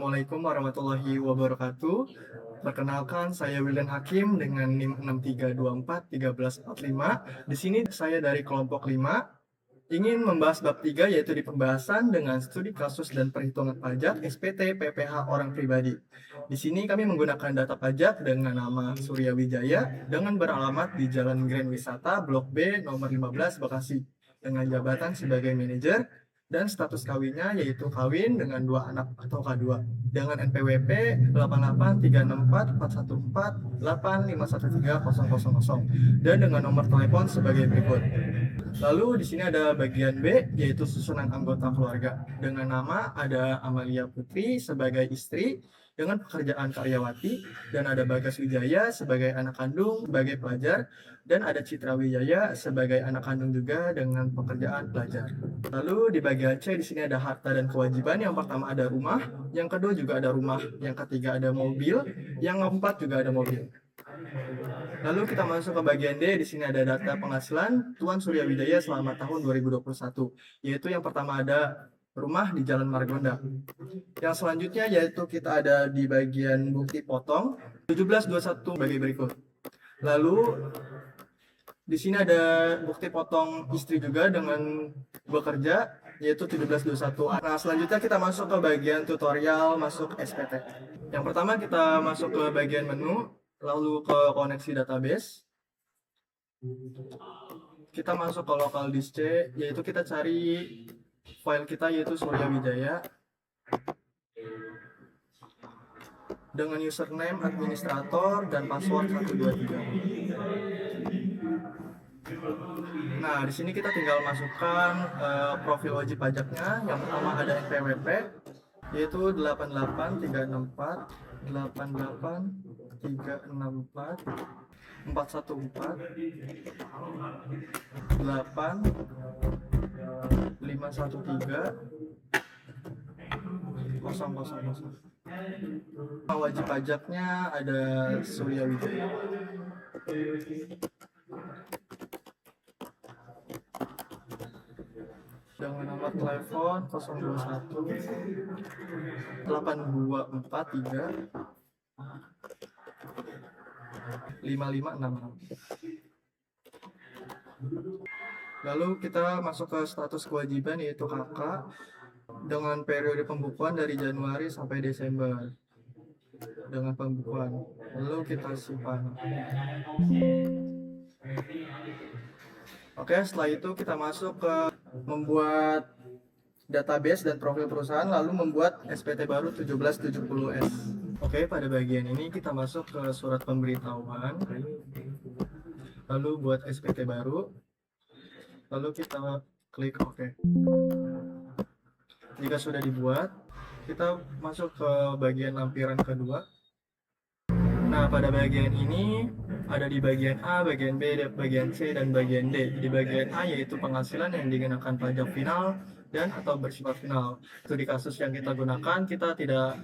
Assalamualaikum warahmatullahi wabarakatuh. Perkenalkan, saya Wildan Hakim dengan NIM 63241345. Di sini saya dari kelompok 5 ingin membahas bab 3 yaitu di pembahasan dengan studi kasus dan perhitungan pajak SPT PPh orang pribadi. Di sini kami menggunakan data pajak dengan nama Surya Wijaya dengan beralamat di Jalan Grand Wisata Blok B nomor 15 Bekasi dengan jabatan sebagai manajer dan status kawinnya yaitu kawin dengan 2 anak atau K2 dengan NPWP 883644148513000 dan dengan nomor telepon sebagai berikut. Lalu di sini ada bagian B yaitu susunan anggota keluarga. Dengan nama ada Amalia Putri sebagai istri dengan pekerjaan karyawati dan ada Bagas Wijaya sebagai anak kandung sebagai pelajar dan ada Citra Wijaya sebagai anak kandung juga dengan pekerjaan pelajar. Lalu di bagian C di sini ada harta dan kewajiban. Yang pertama ada rumah, yang kedua juga ada rumah, yang ketiga ada mobil, yang keempat juga ada mobil. Lalu kita masuk ke bagian D. Di sini ada data penghasilan Tuan Surya Wijaya selama tahun 2021. Yaitu yang pertama ada rumah di Jalan Margonda. Yang selanjutnya yaitu kita ada di bagian bukti potong 1721 sebagai berikut. Lalu di sini ada bukti potong istri juga dengan bekerja yaitu 1721. Nah, selanjutnya kita masuk ke bagian tutorial masuk SPT. Yang pertama kita masuk ke bagian menu, lalu ke koneksi database. Kita masuk ke local disk C, yaitu kita cari file kita yaitu Surya Wijaya dengan username administrator dan password 123. Nah, di sini kita tinggal masukkan profil wajib pajaknya. Yang pertama ada NPWP yaitu 88364 88364 414 8 513 000. Wajib pajaknya ada Surya Wijaya. Dengan nomor telepon 021 8243 5566. Lalu kita masuk ke status kewajiban yaitu KK dengan periode pembukuan dari Januari sampai Desember dengan pembukuan. Lalu kita simpan. Oke, setelah itu kita masuk ke membuat database dan profil perusahaan lalu membuat SPT baru 1770S. Oke, pada bagian ini kita masuk ke surat pemberitahuan. Lalu buat SPT baru. Lalu kita klik OK. Jika sudah dibuat, kita masuk ke bagian lampiran kedua. Nah, pada bagian ini ada di bagian A, bagian B, bagian C, dan bagian D. Di bagian A yaitu penghasilan yang dikenakan pajak final dan atau bersifat final. Itu di kasus yang kita gunakan, kita tidak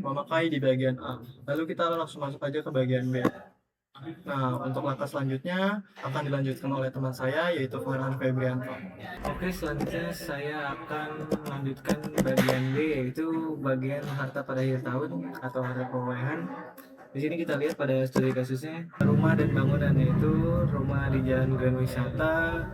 memakai di bagian A. Lalu kita langsung masuk aja ke bagian B. Nah, untuk langkah selanjutnya akan dilanjutkan oleh teman saya yaitu Farhan Febrianto. Oke, selanjutnya saya akan melanjutkan bagian B, yaitu bagian harta pada akhir tahun atau harta perolehan. Di sini kita lihat pada studi kasusnya rumah dan bangunan, yaitu rumah di Jalan Grand Wisata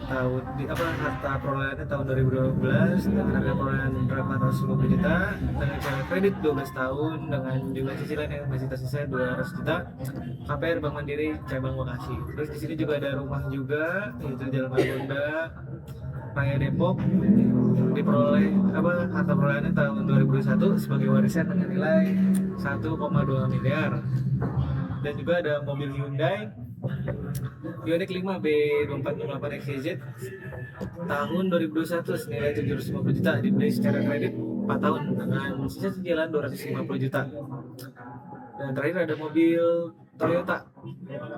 harta perolehannya tahun 2012 dengan harga perolehan 850 juta dengan cicilan kredit 12 tahun dengan jumlah cicilan yang masih tersisa 200 juta. KPR Bank Mandiri cabang Bekasi. Terus di sini juga ada rumah juga yaitu Jalan Margonda Raya Depok, diperoleh harta perolehannya tahun 2021 sebagai warisan dengan nilai 1,2 miliar. Dan juga ada mobil Hyundai Ioniq 5 B2468 XYZ tahun 2021 senilai 750 juta dibeli secara kredit 4 tahun dengan sisa cicilan 250 juta. Dan terakhir ada mobil Toyota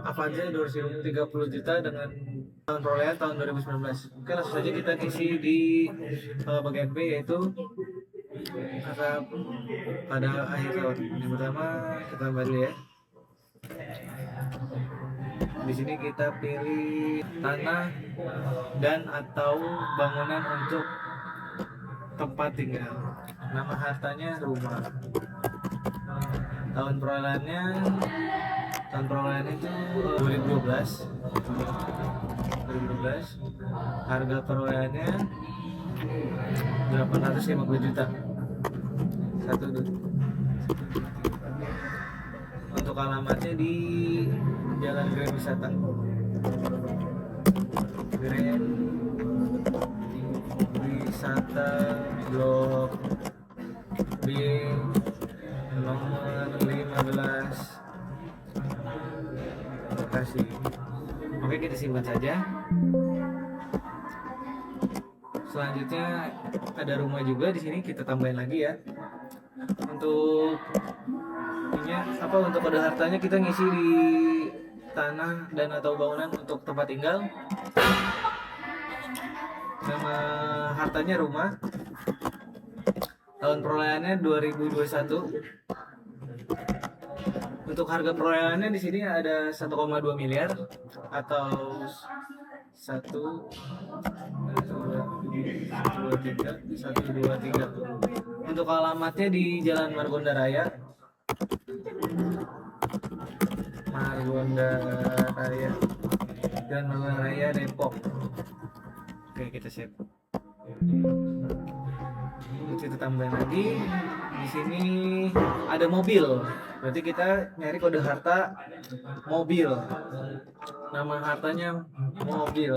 Avanza 230 juta dengan tahun perolehan tahun 2019. Oke, langsung saja kita isi di bagian B yaitu harta pada akhir tahun. Yang pertama kita kembali ya. Di sini kita pilih tanah dan atau bangunan untuk tempat tinggal. Nama hartanya rumah. Tahun perolehannya itu 2012. Harga perolehannya 850 juta. Satu dua. Untuk alamatnya di Jalan Grand Wisata. Grand Wisata Blok B nomor 15 Bekasi. Oke, kita simpan saja. Selanjutnya ada rumah juga di sini, kita tambahin lagi ya. Untuk untuk kode hartanya kita ngisi di tanah dan atau bangunan untuk tempat tinggal. Nama hartanya rumah. Tahun perolehannya 2021. Untuk harga perolehannya di sini ada 1,2 miliar atau 123. Untuk alamatnya di Jalan Margonda Raya. Jalan Margonda Raya Depok. Oke, kita save. Kita tambahin lagi. Di sini ada mobil. Berarti kita nyari kode harta mobil. Nama hartanya mobil.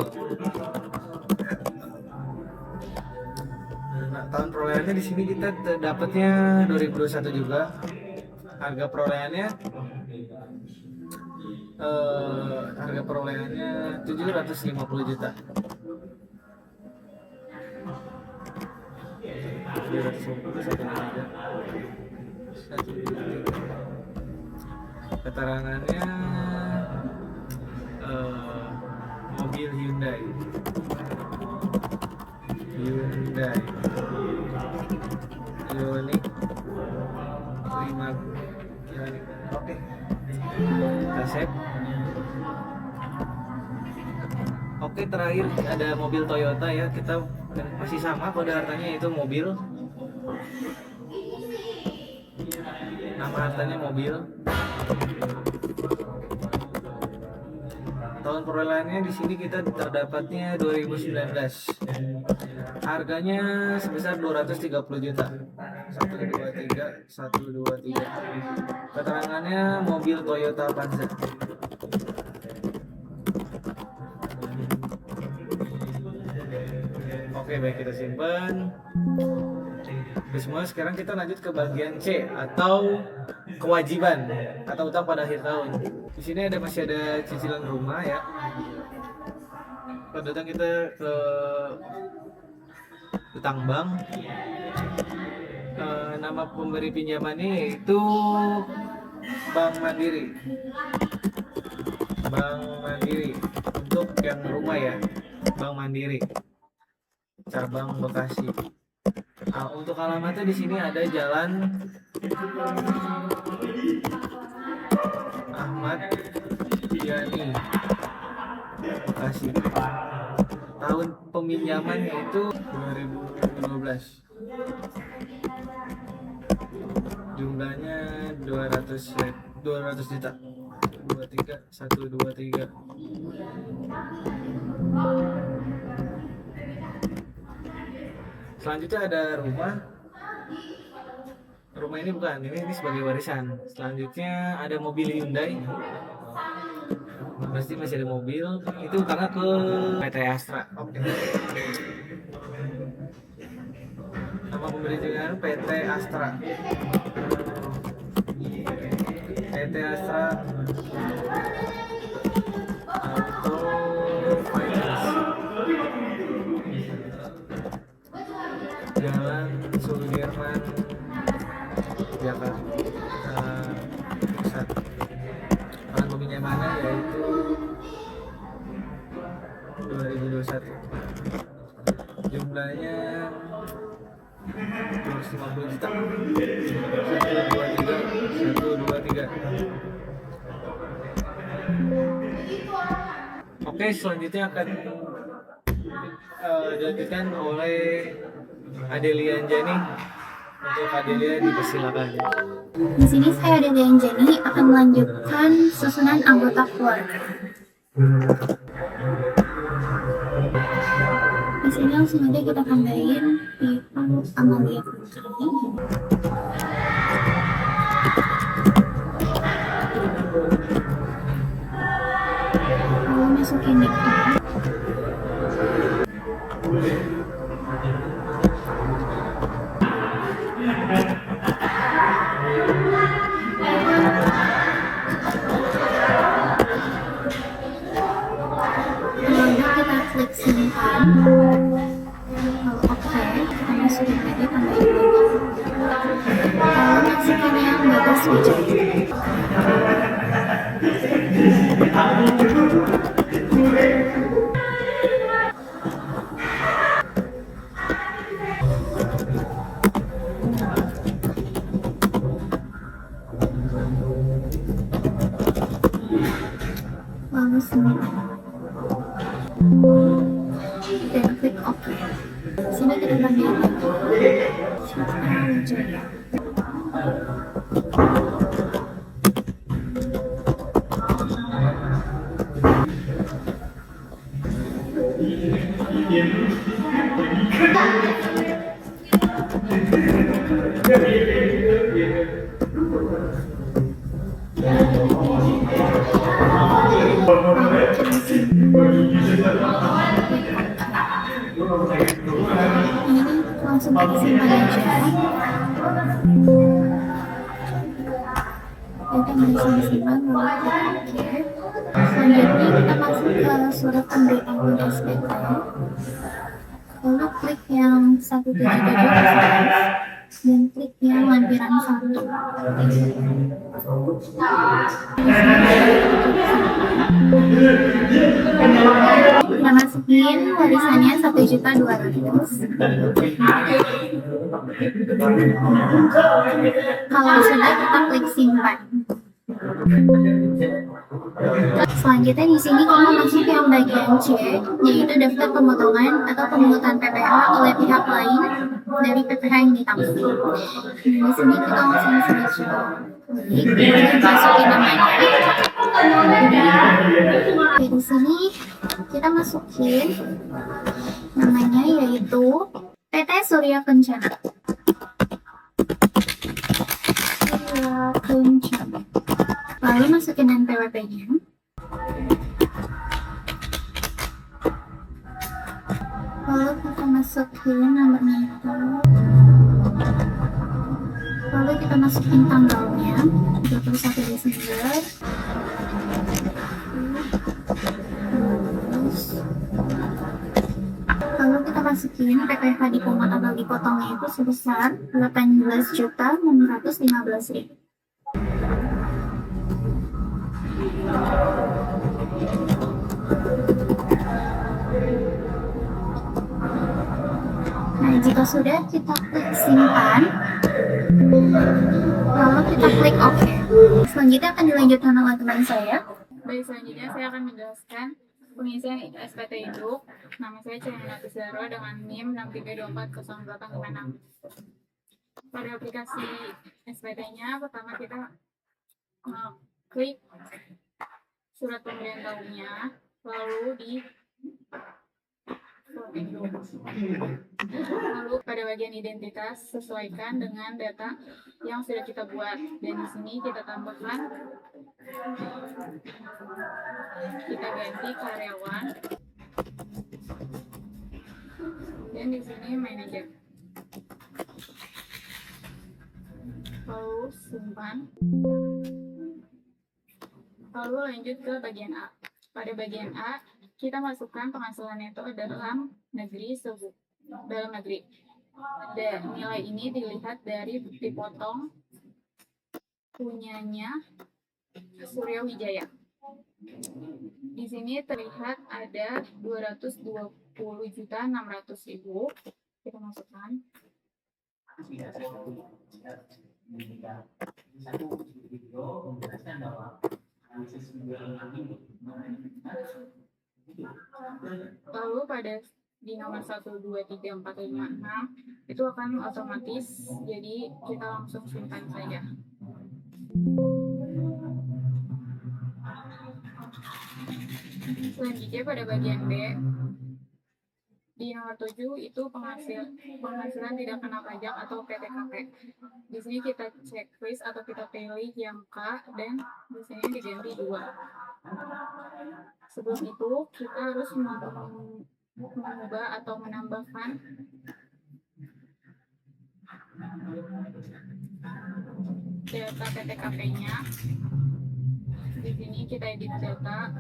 Nah, tahun perolehannya di sini kita dapatnya 2021 juga. Harga perolehannya 750 juta. Keterangannya mobil Hyundai Ioniq 5. Oke, kita save. Oke, terakhir ada mobil Toyota ya, kita masih sama kode hartanya yaitu mobil. Nama hartanya mobil. Tahun perolehannya di sini kita terdapatnya 2019. Harganya sebesar 230 juta. 123. Keterangannya mobil Toyota Avanza. Oke, baik, kita simpan. Oke, semua sekarang kita lanjut ke bagian C atau kewajiban atau utang pada akhir tahun. Di sini masih ada cicilan rumah ya. Pada datang kita ke utang bank. Nama pemberi pinjamannya yaitu Bank Mandiri. Untuk yang rumah ya, Bank Mandiri. Cabang Bekasi. Untuk alamatnya di sini ada Jalan Ahmad Yani, Bekasi. Tahun peminjaman itu 2012. Jumlahnya 200 juta. 123. Selanjutnya ada rumah. Rumah ini bukan, ini sebagai warisan. Selanjutnya ada mobil Hyundai. Pasti masih ada mobil. Itu karena ke PT Astra. Oke. Nama pemberi pinjaman PT Astra. PT Astra Auto Finance. Jalan Sudirman, Jakarta Pusat. Tahun peminjamannya yaitu 2021. Jumlahnya 250 juta. 123. Oke, selanjutnya akan dilanjutkan oleh Adelia Anjani. Untuk Adelia dipersilakan. Di sini saya Adelia Anjani akan melanjutkan susunan anggota keluarga. Di sini langsung aja kita tambahin Ibu Amalia Putri. Lalu masukin nicknya. Lalu kita klik simpan. Lalu oke, kita masukin lagi tambahin lagi. Lalu masukin yang bagus widget. Lalu simpan. Dan klik OK. Sini kita tambahin lagi. Citra Wijaya. Ini langsung kita simpan aja. Kita bisa disimpan lalu klik OK. Selanjutnya kita masuk ke surat pemberitahuan SPT. Lalu klik yang 177 dan klik yang lampiran 1. Kita masukin warisannya 1.200.000. Kalau sudah, kita klik simpan. Selanjutnya di sini kita masuk yang bagian C, yaitu daftar pemotongan atau pemungutan PPh oleh pihak lain dari PPh yang ditanggung. Di sini kita langsung saja klik, masukin namanya. Oke, di sini kita masukin namanya yaitu PT Surya Kencana. Lalu masukin NPWP-nya. Lalu kita masukin nomornya itu. Lalu kita masukin tanggalnya 21 Desember. Lalu kita masukin PPh dipungut atau dipotongnya itu sebesar 18.615.000. Nah, jika sudah, kita klik simpan, lalu kita klik OK. Selanjutnya akan dilanjutkan oleh teman saya. Baik, selanjutnya saya akan menjelaskan pengisian SPT Induk. Nama saya Cihanati Zahra dengan NIM 63240856. Pada aplikasi SPT-nya, pertama kita klik surat pemberitahuannya, lalu di lalu pada bagian identitas sesuaikan dengan data yang sudah kita buat, dan di sini kita tambahkan, kita ganti karyawan, dan di sini manajer. Lalu simpan. Lalu lanjut ke bagian A. Pada bagian A, kita masukkan penghasilan neto dalam negeri dalam negeri. Dan nilai ini dilihat dari dipotong punyanya Surya Wijaya. Di sini terlihat ada 220.600.000. Kita masukkan. Lalu pada di nomor 1, 2, 3, 4, 5, 6 itu akan otomatis, jadi kita langsung simpan saja. Selanjutnya pada bagian B, di nomor 7 itu penghasilan tidak kena pajak atau PTKP. Di sini kita checklist atau kita pilih yang K dan di sini diganti 2. Sebelum itu kita harus mengubah atau menambahkan data PTKP-nya. Di sini kita edit data.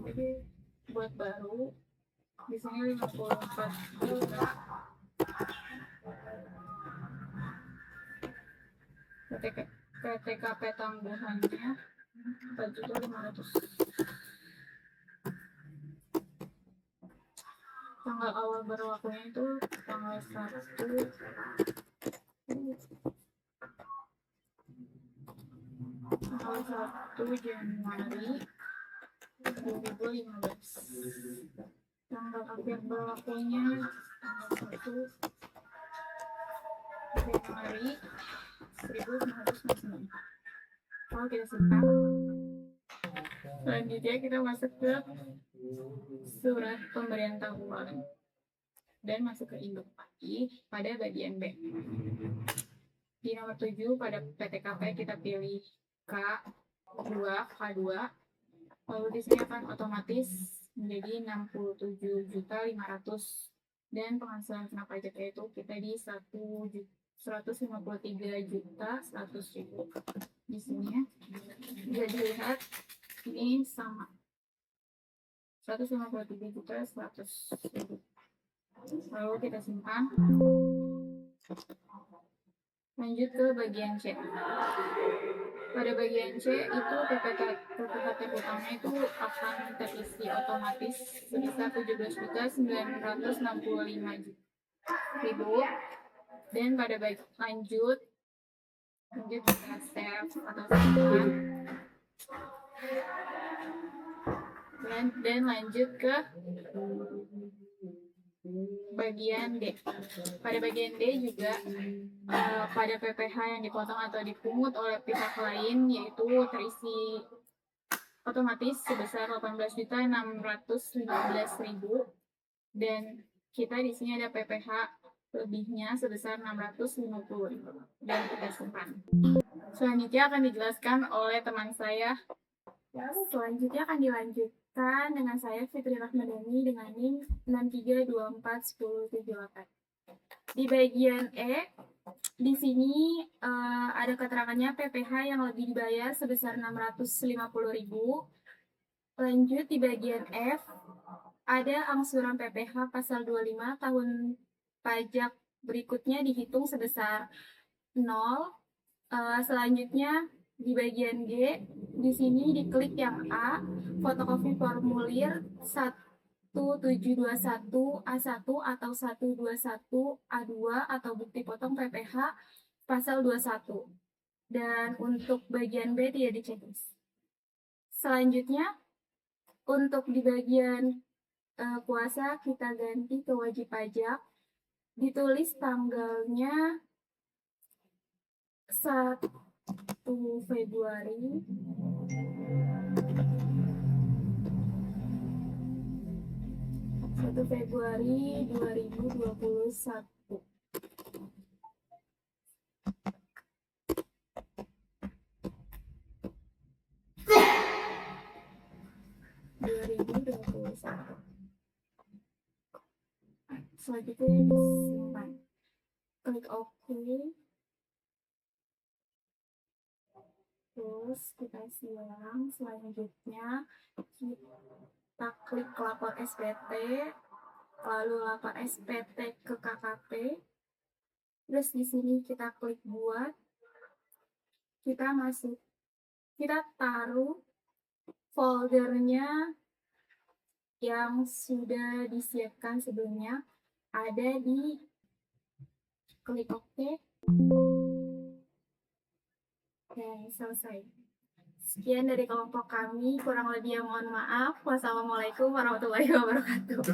Jadi buat baru di sini 54 juta. PTKP tambahannya 4.500.000. Tanggal awal berlakunya itu tanggal 1 Januari 2015. Tanggal akhir berlakunya tanggal 1 Januari 1999. Kalau kita simpan, selanjutnya kita masuk ke surat pemberian tahuan dan masuk ke induk lagi pada bagian B. Di nomor 7 pada PTKP kita pilih K2, lalu di sini akan otomatis menjadi 67.500.000 dan penghasilan kena pajaknya itu kita di 153.100.000. Di sini ya, bisa dilihat ini sama 153.100.000. Lalu kita simpan. Lanjut ke bagian C. Pada bagian C itu PPHT hutangnya itu akan terisi otomatis sebesar 17.965.000. Dan pada lanjut kita save atau simpan. Dan lanjut ke bagian D. Pada bagian D juga pada PPh yang dipotong atau dipungut oleh pihak lain yaitu terisi otomatis sebesar 18.615.000 dan kita di sini ada PPh lebihnya sebesar 650.000 dan kita simpan. Selanjutnya akan dijelaskan oleh teman saya. Selanjutnya akan dilanjutkan dengan saya Fitri Rahmadani dengan NIM 63241078. Di bagian E, di sini ada keterangannya PPh yang lebih dibayar sebesar 650.000. Lanjut di bagian F, ada angsuran PPh pasal 25 tahun pajak berikutnya dihitung sebesar 0. Selanjutnya di bagian G, di sini diklik yang A, fotokopi formulir 1721A1 atau 121A2 atau bukti potong PPh pasal 21. Dan untuk bagian B tidak diceklis. Selanjutnya, untuk di bagian kuasa kita ganti ke wajib pajak, ditulis tanggalnya 1 Februari 2021. Selanjutnya disimpan. Klik OK. Terus kita silang. Selanjutnya kita klik lapor SPT, lalu lapor SPT ke KKP. Terus di sini kita klik buat. Kita taruh foldernya yang sudah disiapkan sebelumnya, ada di klik OK. Dan selesai. Sekian dari kelompok kami, kurang lebih mohon maaf. Wassalamualaikum warahmatullahi wabarakatuh.